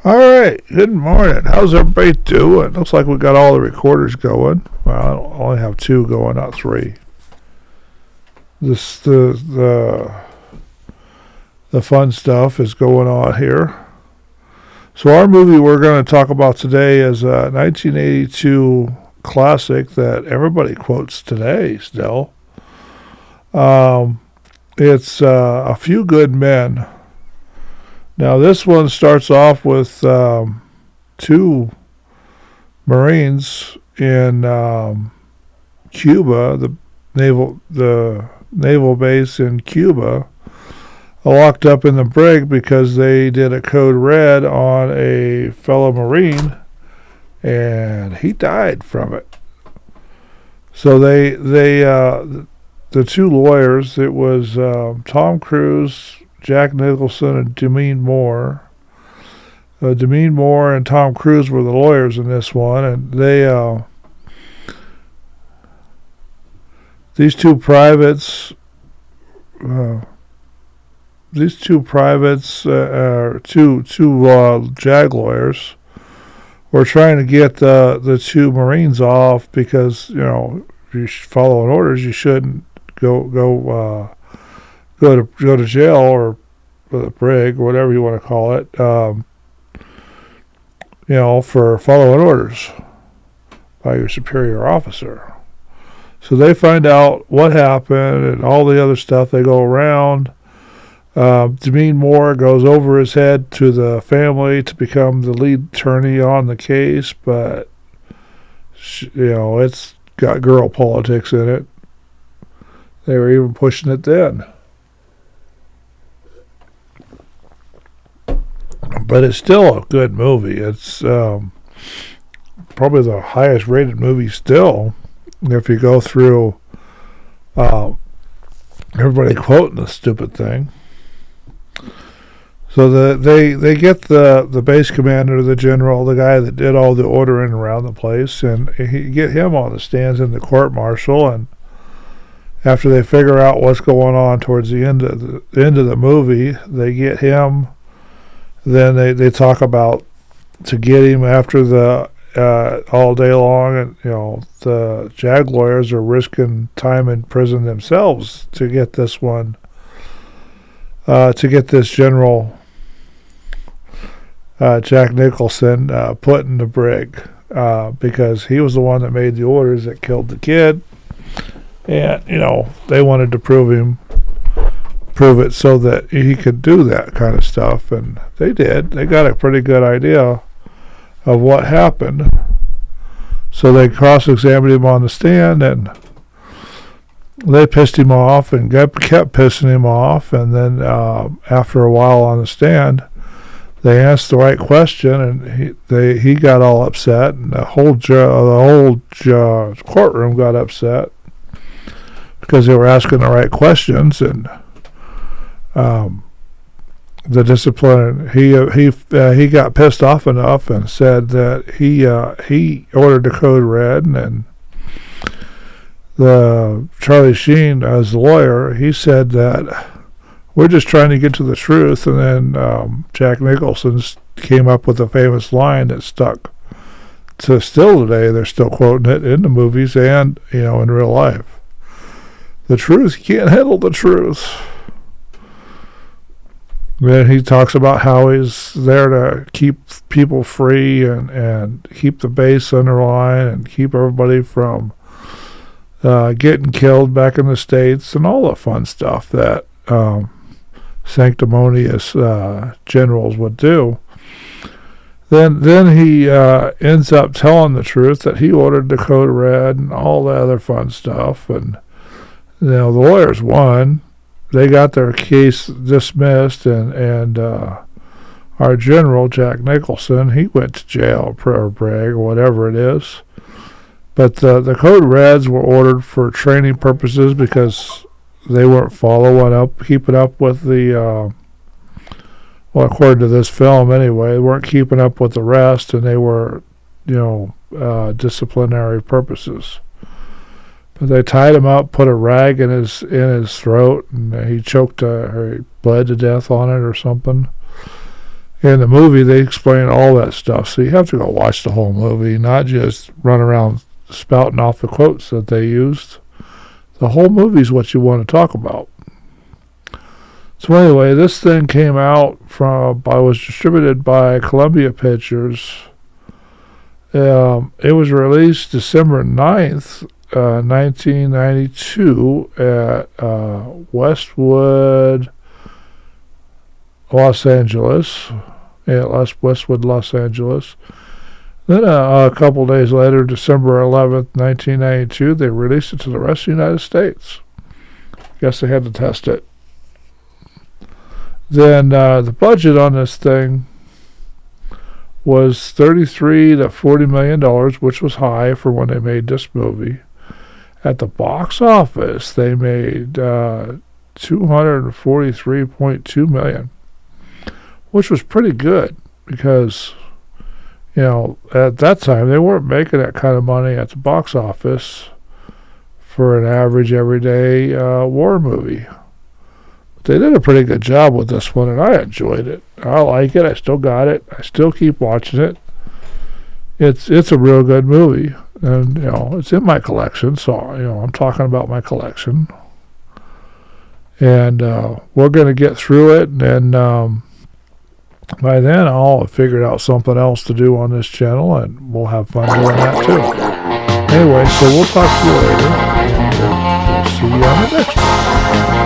All right, good morning. How's everybody doing? Looks like we got all the recorders going. Well, I only have two going, not three. The fun stuff is going on here. So our movie we're going to talk about today is a 1982 classic that everybody quotes today still. It's A Few Good Men. Now, this one starts off with two Marines in Cuba, the naval base in Cuba, locked up in the brig because they did a code red on a fellow Marine, and he died from it. So the two lawyers, it was Tom Cruise, Jack Nicholson, and Demi Moore. Demi Moore and Tom Cruise were the lawyers in this one, and these two privates, two JAG lawyers, were trying to get the two Marines off because, you know, if you're following orders, you shouldn't go to jail or the brig, or whatever you want to call it, for following orders by your superior officer. So they find out what happened and all the other stuff. They go around. Demi Moore goes over his head to the family to become the lead attorney on the case, but it's got girl politics in it. They were even pushing it then. But it's still a good movie. It's probably the highest rated movie still. If you go through everybody quoting the stupid thing. So they get the base commander, the general, the guy that did all the ordering around the place, and you get him on the stands in the court martial. And after they figure out what's going on towards the end of the movie, they get him. Then they talk about to get him after the all day long, and the JAG lawyers are risking time in prison themselves to get this one, to get this General Jack Nicholson put in the brig, because he was the one that made the orders that killed the kid, and they wanted to prove it so that he could do that kind of stuff, and they did. They got a pretty good idea of what happened. So they cross-examined him on the stand, and they pissed him off and kept pissing him off, and then after a while on the stand, they asked the right question, and he got all upset, and the whole courtroom got upset because they were asking the right questions. And the discipline, he got pissed off enough and said that he ordered the code red, and the Charlie Sheen, as the lawyer, he said that we're just trying to get to the truth. And then Jack Nicholson came up with a famous line that stuck to still today. They're still quoting it in the movies and in real life. The truth, you can't handle the truth. Then he talks about how he's there to keep people free and keep the base under line and keep everybody from getting killed back in the States, and all the fun stuff that sanctimonious generals would do. Then he ends up telling the truth that he ordered the code red and all the other fun stuff. And the lawyers won. They got their case dismissed, and our general, Jack Nicholson, he went to jail or brig or whatever it is. But the code reds were ordered for training purposes because they weren't keeping up with the, according to this film anyway, they weren't keeping up with the rest, and they were, disciplinary purposes. But they tied him up, put a rag in his throat, and he choked or he bled to death on it or something. In the movie, they explain all that stuff, so you have to go watch the whole movie, not just run around spouting off the quotes that they used. The whole movie is what you want to talk about. So anyway, this thing came out was distributed by Columbia Pictures. It was released December 9th, 1992 at Westwood, Los Angeles. Westwood, Los Angeles. Then a couple days later, December 11th, 1992, they released it to the rest of the United States. Guess they had to test it. Then the budget on this thing was $33 to $40 million, which was high for when they made this movie. At the box office, they made $243.2 million, which was pretty good because, at that time they weren't making that kind of money at the box office for an average everyday war movie. But they did a pretty good job with this one, and I enjoyed it. I like it. I still got it. I still keep watching it. It's a real good movie, and it's in my collection. So I'm talking about my collection, and we're going to get through it, and by then I'll have figured out something else to do on this channel, and we'll have fun doing that too. Anyway, so we'll talk to you later, and we'll see you on the next one.